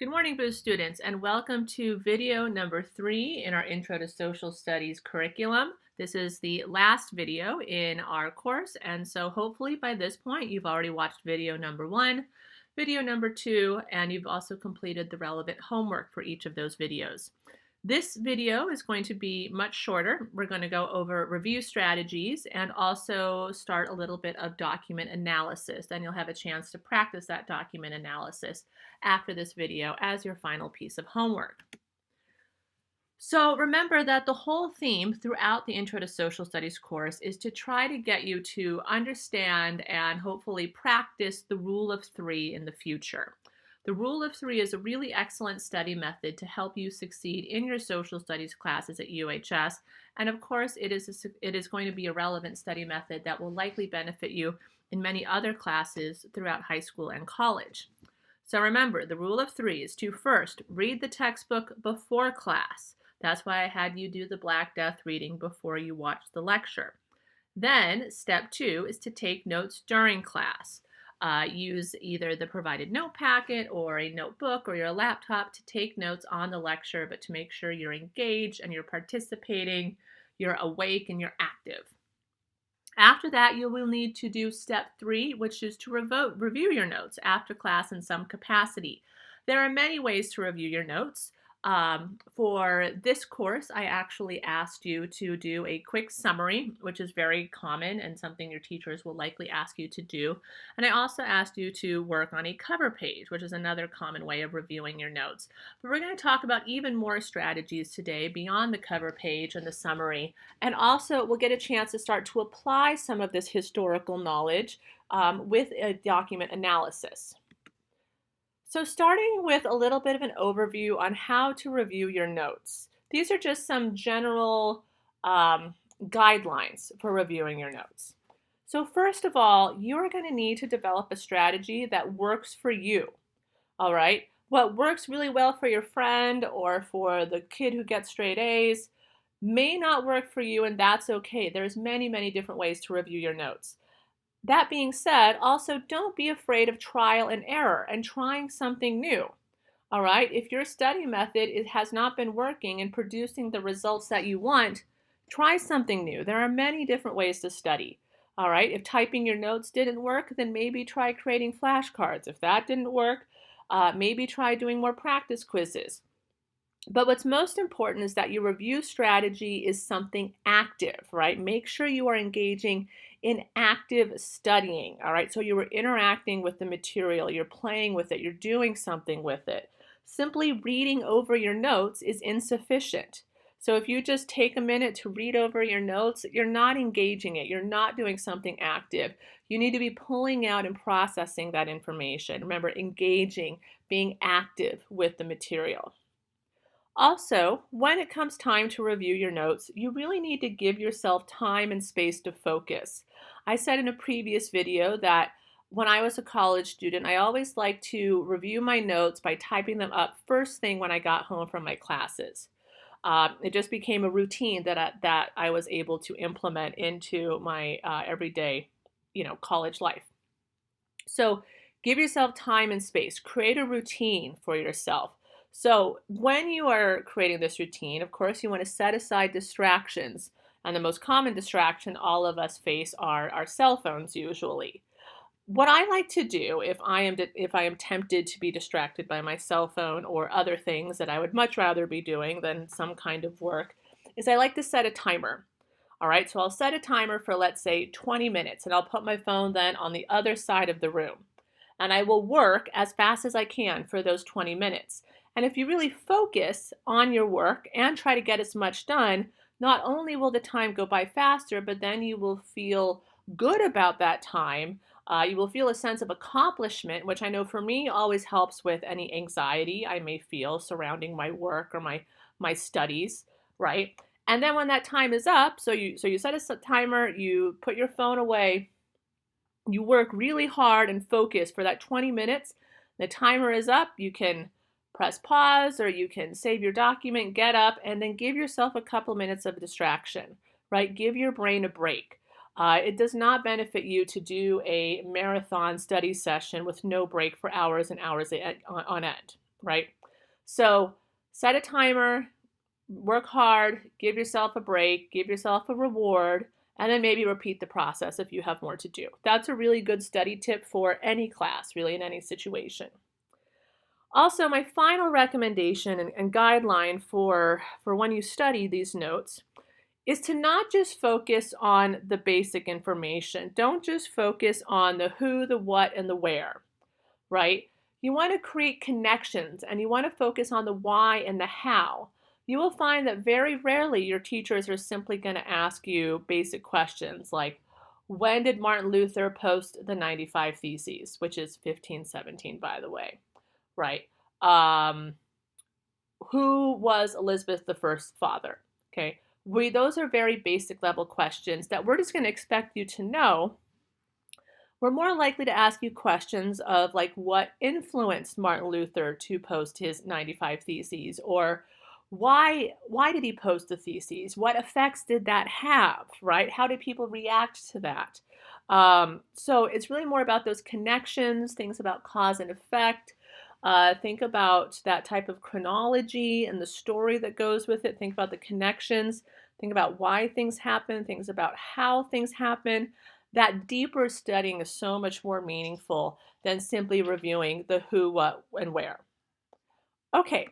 Good morning, Boost students, and welcome to video number 3 in our Intro to Social Studies curriculum. This is the last video in our course, and so hopefully by this point you've already watched video number 1, video number 2, and you've also completed the relevant homework for each of those videos. This video is going to be much shorter. We're going to go over review strategies and also start a little bit of document analysis. Then you'll have a chance to practice that document analysis after this video as your final piece of homework. So remember that the whole theme throughout the Intro to Social Studies course is to try to get you to understand and hopefully practice the rule of 3 in the future. The rule of 3 is a really excellent study method to help you succeed in your social studies classes at UHS. And of course, it is going to be a relevant study method that will likely benefit you in many other classes throughout high school and college. So remember, the rule of 3 is to first read the textbook before class. That's why I had you do the Black Death reading before you watch the lecture. Then, step 2 is to take notes during class. Use either the provided note packet or a notebook or your laptop to take notes on the lecture, but to make sure you're engaged and you're participating, you're awake and you're active. After that, you will need to do step 3, which is to review your notes after class in some capacity. There are many ways to review your notes. For this course, I actually asked you to do a quick summary, which is very common and something your teachers will likely ask you to do. And I also asked you to work on a cover page, which is another common way of reviewing your notes. But we're going to talk about even more strategies today beyond the cover page and the summary. And also, we'll get a chance to start to apply some of this historical knowledge with a document analysis. So starting with a little bit of an overview on how to review your notes. These are just some general guidelines for reviewing your notes. So first of all, you're going to need to develop a strategy that works for you, all right? What works really well for your friend or for the kid who gets straight A's may not work for you, and that's okay. There's many, many different ways to review your notes. That being said, also don't be afraid of trial and error and trying something new. All right, if your study method has not been working and producing the results that you want, try something new. There are many different ways to study. All right, if typing your notes didn't work, then maybe try creating flashcards. If that didn't work, maybe try doing more practice quizzes. But what's most important is that your review strategy is something active, right? Make sure you are engaging in active studying, all right? So you are interacting with the material, you're playing with it, you're doing something with it. Simply reading over your notes is insufficient. So if you just take a minute to read over your notes, you're not engaging it, you're not doing something active. You need to be pulling out and processing that information. Remember, engaging, being active with the material. Also, when it comes time to review your notes, you really need to give yourself time and space to focus. I said in a previous video that when I was a college student, I always liked to review my notes by typing them up first thing when I got home from my classes. It just became a routine that I was able to implement into my everyday, college life. So give yourself time and space. Create a routine for yourself. So when you are creating this routine, of course, you want to set aside distractions. And the most common distraction all of us face are our cell phones usually. What I like to do if I am tempted to be distracted by my cell phone or other things that I would much rather be doing than some kind of work is I like to set a timer. All right, so I'll set a timer for, let's say, 20 minutes, and I'll put my phone then on the other side of the room. And I will work as fast as I can for those 20 minutes. And if you really focus on your work and try to get as much done, not only will the time go by faster, but then you will feel good about that time. You will feel a sense of accomplishment, which I know for me always helps with any anxiety I may feel surrounding my work or my studies, right? And then when that time is up, so you set a timer, you put your phone away, you work really hard and focus for that 20 minutes. The timer is up, you can press pause or you can save your document, get up, and then give yourself a couple minutes of distraction, right? Give your brain a break. It does not benefit you to do a marathon study session with no break for hours and hours on end, right? So set a timer, work hard, give yourself a break, give yourself a reward, and then maybe repeat the process if you have more to do. That's a really good study tip for any class, really, in any situation. Also, my final recommendation and guideline for when you study these notes is to not just focus on the basic information. Don't just focus on the who, the what, and the where, right? You want to create connections and you want to focus on the why and the how. You will find that very rarely your teachers are simply going to ask you basic questions like, when did Martin Luther post the 95 Theses, which is 1517, by the way, right? Um, who was Elizabeth I's father? Okay, those are very basic level questions that we're just going to expect you to know. We're more likely to ask you questions of like what influenced Martin Luther to post his 95 Theses, or why did he post the theses? What effects did that have, right? How did people react to that? So it's really more about those connections, things about cause and effect. Think about that type of chronology and the story that goes with it. Think about the connections. Think about why things happen. Things about how things happen. That deeper studying is so much more meaningful than simply reviewing the who, what, and where. Okay,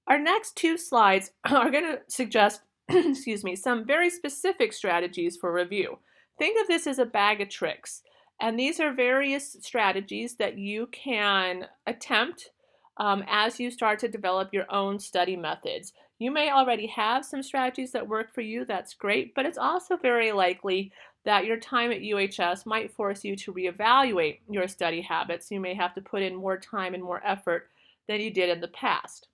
our next two slides are going to suggest, excuse me, some very specific strategies for review. Think of this as a bag of tricks. And these are various strategies that you can attempt as you start to develop your own study methods. You may already have some strategies that work for you. That's great. But it's also very likely that your time at UHS might force you to reevaluate your study habits. You may have to put in more time and more effort than you did in the past.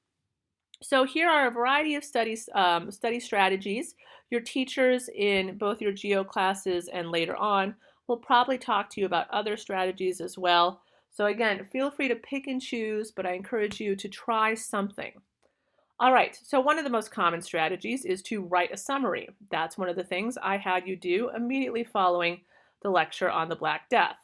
So here are a variety of study strategies. Your teachers in both your geo classes and later on will probably talk to you about other strategies as well. So again, feel free to pick and choose, but I encourage you to try something. All right, so one of the most common strategies is to write a summary. That's one of the things I had you do immediately following the lecture on the Black Death.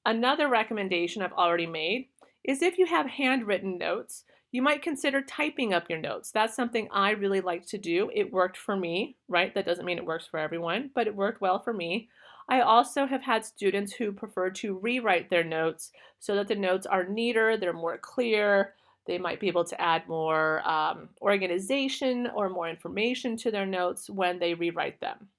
Another recommendation I've already made is if you have handwritten notes, you might consider typing up your notes. That's something I really like to do. It worked for me, right? That doesn't mean it works for everyone, but it worked well for me. I also have had students who prefer to rewrite their notes so that the notes are neater, they're more clear. They might be able to add more organization or more information to their notes when they rewrite them.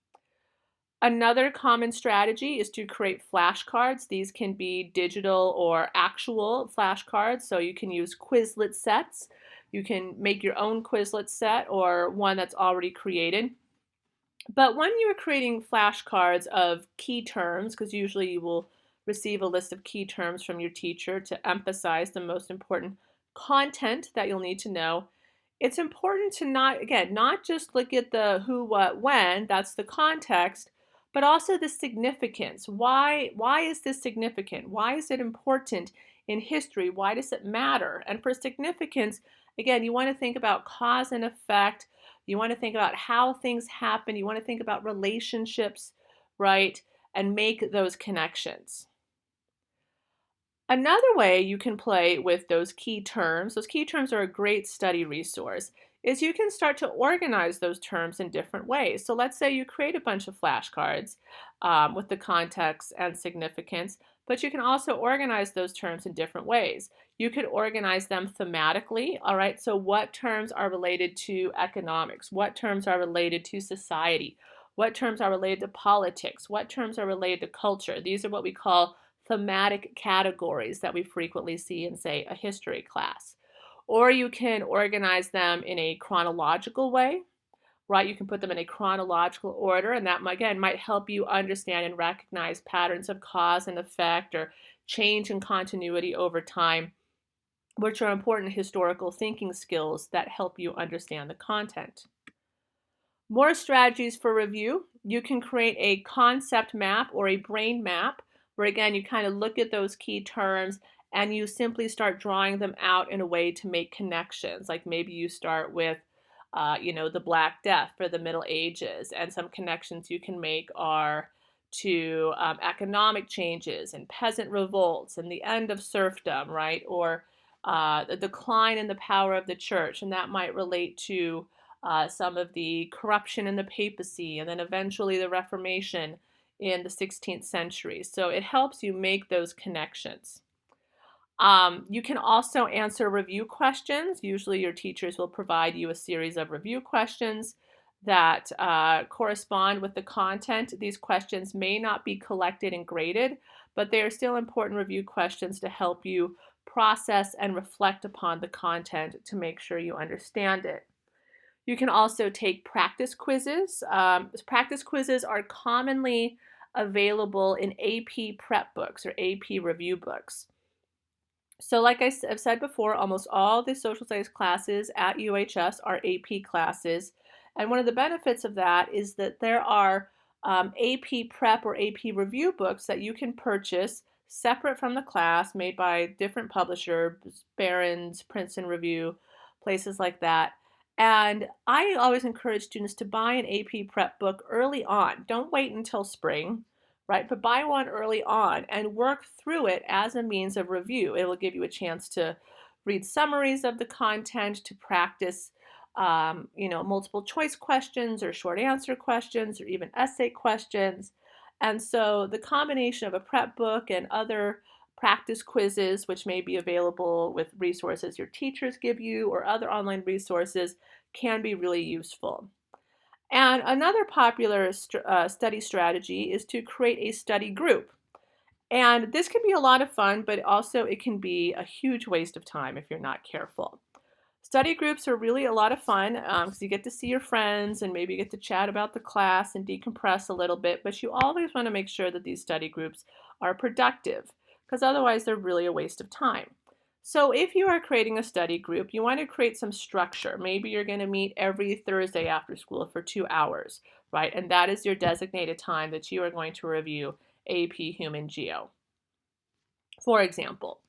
Another common strategy is to create flashcards. These can be digital or actual flashcards, so you can use Quizlet sets. You can make your own Quizlet set or one that's already created. But when you're creating flashcards of key terms, because usually you will receive a list of key terms from your teacher to emphasize the most important content that you'll need to know, it's important to not just look at the who, what, when, that's the context, but also the significance. Why is this significant? Why is it important in history? Why does it matter? And for significance, again, you want to think about cause and effect. You want to think about how things happen. You want to think about relationships, right? And make those connections. Another way you can play with those key terms are a great study resource, is you can start to organize those terms in different ways. So let's say you create a bunch of flashcards with the context and significance, but you can also organize those terms in different ways. You could organize them thematically, all right? So what terms are related to economics? What terms are related to society? What terms are related to politics? What terms are related to culture? These are what we call thematic categories that we frequently see in, say, a history class. Or you can organize them in a chronological way, right? You can put them in a chronological order, and that, again, might help you understand and recognize patterns of cause and effect or change and continuity over time, which are important historical thinking skills that help you understand the content. More strategies for review. You can create a concept map or a brain map where, again, you kind of look at those key terms and you simply start drawing them out in a way to make connections. Like maybe you start with, the Black Death for the Middle Ages, and some connections you can make are to economic changes and peasant revolts and the end of serfdom, right? Or the decline in the power of the church, and that might relate to some of the corruption in the papacy, and then eventually the Reformation in the 16th century. So it helps you make those connections. You can also answer review questions. Usually your teachers will provide you a series of review questions that correspond with the content. These questions may not be collected and graded, but they are still important review questions to help you process and reflect upon the content to make sure you understand it. You can also take practice quizzes. Practice quizzes are commonly available in AP prep books or AP review books. So like I've said before, almost all the social studies classes at UHS are AP classes. And one of the benefits of that is that there are AP prep or AP review books that you can purchase separate from the class, made by different publishers, Barron's, Princeton Review, places like that. And I always encourage students to buy an AP prep book early on. Don't wait until spring, right? But buy one early on and work through it as a means of review. It will give you a chance to read summaries of the content, to practice multiple choice questions or short answer questions or even essay questions. And so the combination of a prep book and other practice quizzes, which may be available with resources your teachers give you or other online resources, can be really useful. And another popular study strategy is to create a study group. And this can be a lot of fun, but also it can be a huge waste of time if you're not careful. Study groups are really a lot of fun because you get to see your friends and maybe get to chat about the class and decompress a little bit, but you always want to make sure that these study groups are productive because otherwise they're really a waste of time. So if you are creating a study group, you want to create some structure. Maybe you're going to meet every Thursday after school for 2 hours, right? And that is your designated time that you are going to review AP Human Geo. For example,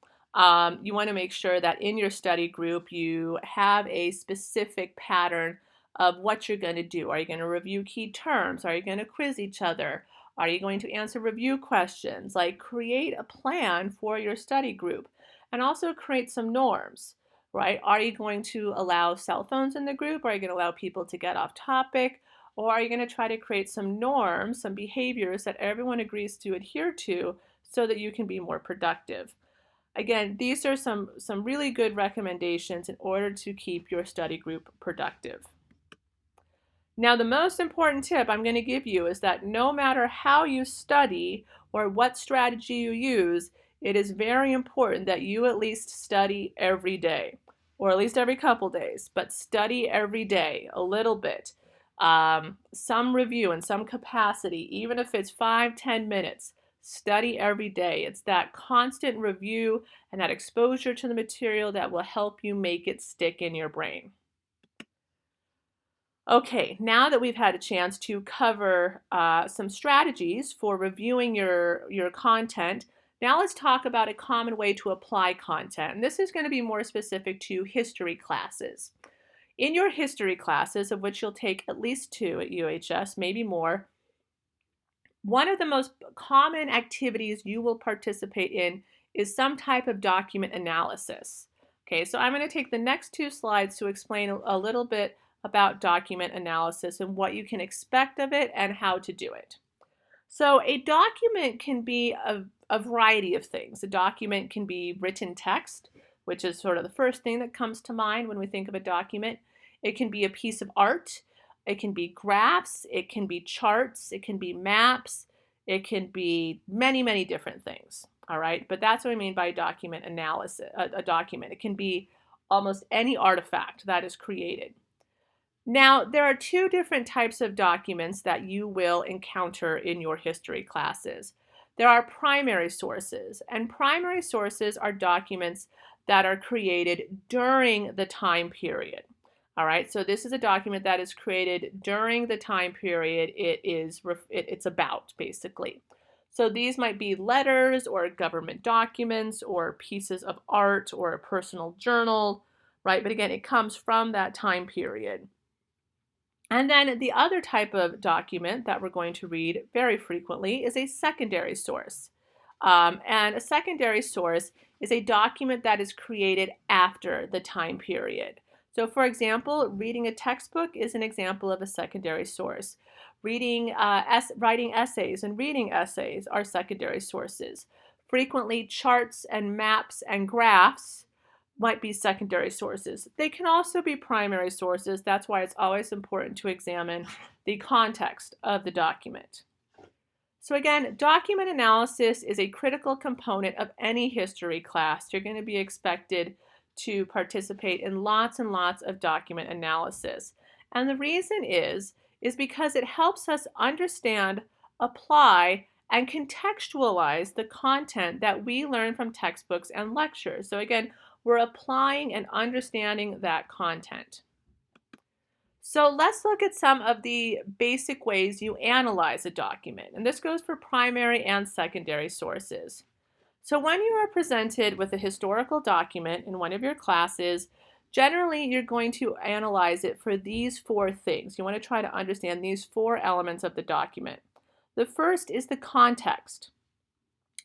you want to make sure that in your study group you have a specific pattern of what you're going to do. Are you going to review key terms? Are you going to quiz each other? Are you going to answer review questions? Like, create a plan for your study group and also create some norms, right? Are you going to allow cell phones in the group? Are you going to allow people to get off topic? Or are you going to try to create some norms, some behaviors that everyone agrees to adhere to so that you can be more productive? Again, these are some really good recommendations in order to keep your study group productive. Now, the most important tip I'm going to give you is that no matter how you study or what strategy you use, it is very important that you at least study every day, or at least every couple days, but study every day a little bit. Some review in some capacity, even if it's 5-10 minutes. Study every day. It's that constant review and that exposure to the material that will help you make it stick in your brain. Okay, now that we've had a chance to cover some strategies for reviewing your content, now let's talk about a common way to apply content. And this is going to be more specific to history classes. In your history classes, of which you'll take at least 2 at UHS, maybe more, one of the most common activities you will participate in is some type of document analysis. Okay, so I'm going to take the next 2 slides to explain a little bit about document analysis and what you can expect of it and how to do it. So a document can be a variety of things. A document can be written text, which is sort of the first thing that comes to mind when we think of a document. It can be a piece of art. It can be graphs, it can be charts, it can be maps, it can be many, many different things, all right? But that's what I mean by document analysis, a document. It can be almost any artifact that is created. Now, there are 2 different types of documents that you will encounter in your history classes. There are primary sources, and primary sources are documents that are created during the time period. All right, so this is a document that is created during the time period it's about, basically. So these might be letters or government documents or pieces of art or a personal journal, right? But again, it comes from that time period. And then the other type of document that we're going to read very frequently is a secondary source. And a secondary source is a document that is created after the time period. So for example, reading a textbook is an example of a secondary source. Writing essays and reading essays are secondary sources. Frequently, charts and maps and graphs might be secondary sources. They can also be primary sources. That's why it's always important to examine the context of the document. So again, document analysis is a critical component of any history class. You're going to be expected to participate in lots and lots of document analysis. And the reason is because it helps us understand, apply, and contextualize the content that we learn from textbooks and lectures. So again, we're applying and understanding that content. So let's look at some of the basic ways you analyze a document. And this goes for primary and secondary sources. So when you are presented with a historical document in one of your classes, generally you're going to analyze it for these four things. You want to try to understand these four elements of the document. The first is the context.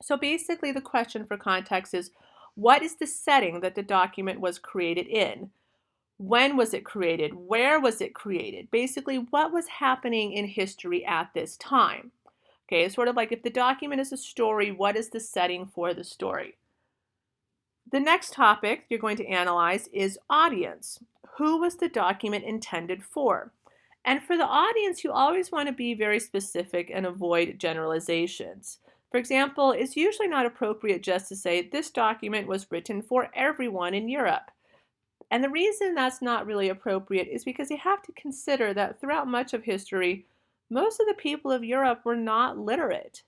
So basically the question for context is, what is the setting that the document was created in? When was it created? Where was it created? Basically, what was happening in history at this time? Okay, it's sort of like if the document is a story, what is the setting for the story? The next topic you're going to analyze is audience. Who was the document intended for? And for the audience, you always want to be very specific and avoid generalizations. For example, it's usually not appropriate just to say this document was written for everyone in Europe. And the reason that's not really appropriate is because you have to consider that throughout much of history, most of the people of Europe were not literate.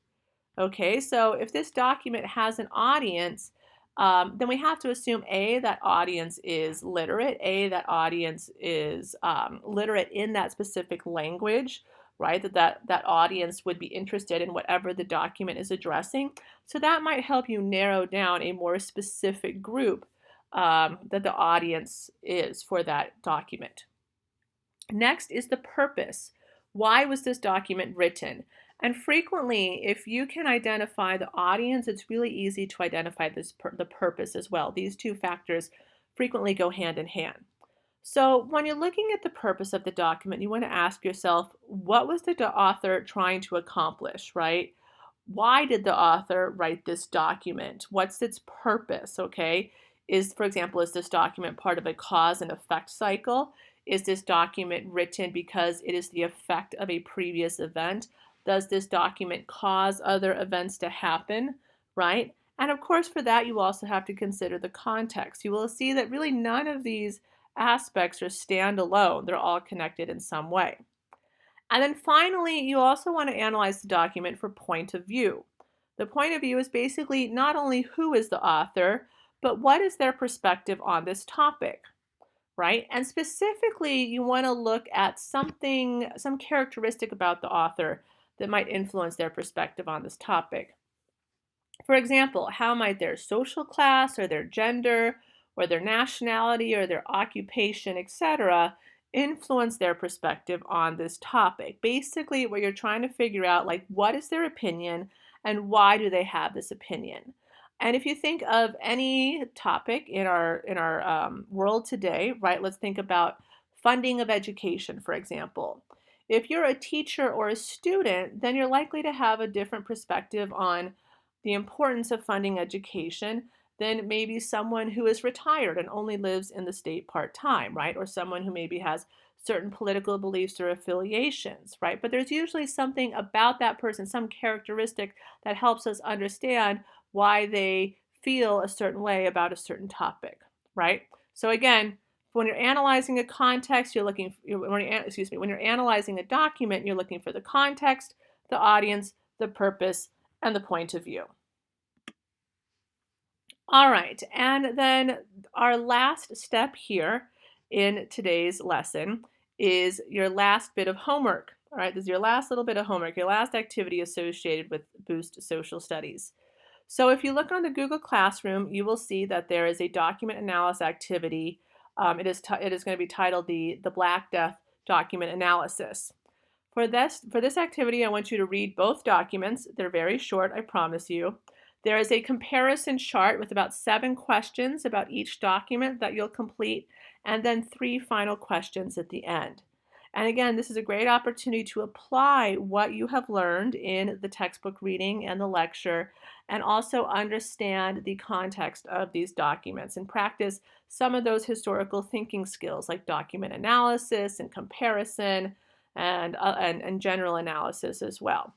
Okay, so if this document has an audience, then we have to assume A, that audience is literate, A, that audience is literate in that specific language, right? That audience would be interested in whatever the document is addressing. So that might help you narrow down a more specific group that the audience is for that document. Next is the purpose. Why was this document written? And frequently, if you can identify the audience, it's really easy to identify the purpose as well. These two factors frequently go hand in hand. So when you're looking at the purpose of the document, you want to ask yourself, what was the author trying to accomplish, right? Why did the author write this document? What's its purpose, okay? For example, is this document part of a cause and effect cycle? Is this document written because it is the effect of a previous event? Does this document cause other events to happen, right? And of course, for that, you also have to consider the context. You will see that really none of these aspects are standalone. They're all connected in some way. And then finally, you also want to analyze the document for point of view. The point of view is basically not only who is the author, but what is their perspective on this topic, right? And specifically, you want to look at some characteristic about the author that might influence their perspective on this topic. For example, how might their social class or their gender or their nationality or their occupation, etc., influence their perspective on this topic? Basically, what you're trying to figure out, like, what is their opinion and why do they have this opinion? And if you think of any topic in our world today, right, let's think about funding of education, for example. If you're a teacher or a student, then you're likely to have a different perspective on the importance of funding education than maybe someone who is retired and only lives in the state part-time, right? Or someone who maybe has certain political beliefs or affiliations, right? But there's usually something about that person, some characteristic that helps us understand why they feel a certain way about a certain topic, right? So again, when you're analyzing a context, when you're analyzing a document, you're looking for the context, the audience, the purpose, and the point of view. All right, and then our last step here in today's lesson is your last bit of homework. All right, this is your last little bit of homework, your last activity associated with Boost Social Studies. So if you look on the Google Classroom, you will see that there is a document analysis activity. It is going to be titled the Black Death Document Analysis. For this activity, I want you to read both documents. They're very short, I promise you. There is a comparison chart with about 7 questions about each document that you'll complete, and then 3 final questions at the end. And again, this is a great opportunity to apply what you have learned in the textbook reading and the lecture, and also understand the context of these documents and practice some of those historical thinking skills like document analysis and comparison and general analysis as well.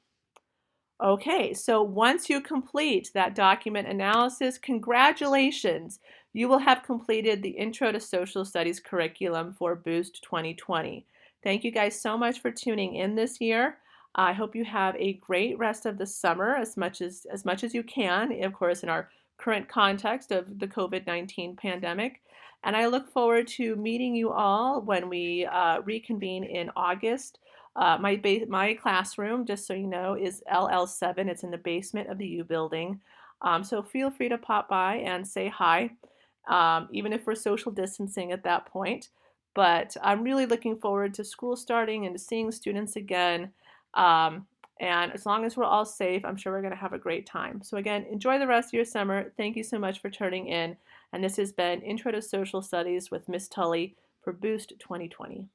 Okay, so once you complete that document analysis, congratulations! You will have completed the Intro to Social Studies curriculum for Boost 2020. Thank you guys so much for tuning in this year. I hope you have a great rest of the summer as much as you can, of course, in our current context of the COVID-19 pandemic. And I look forward to meeting you all when we reconvene in August. My classroom, just so you know, is LL7. It's in the basement of the U building. So feel free to pop by and say hi, even if we're social distancing at that point. But I'm really looking forward to school starting and to seeing students again. And as long as we're all safe, I'm sure we're going to have a great time. So again, enjoy the rest of your summer. Thank you so much for turning in. And this has been Intro to Social Studies with Miss Tully for Boost 2020.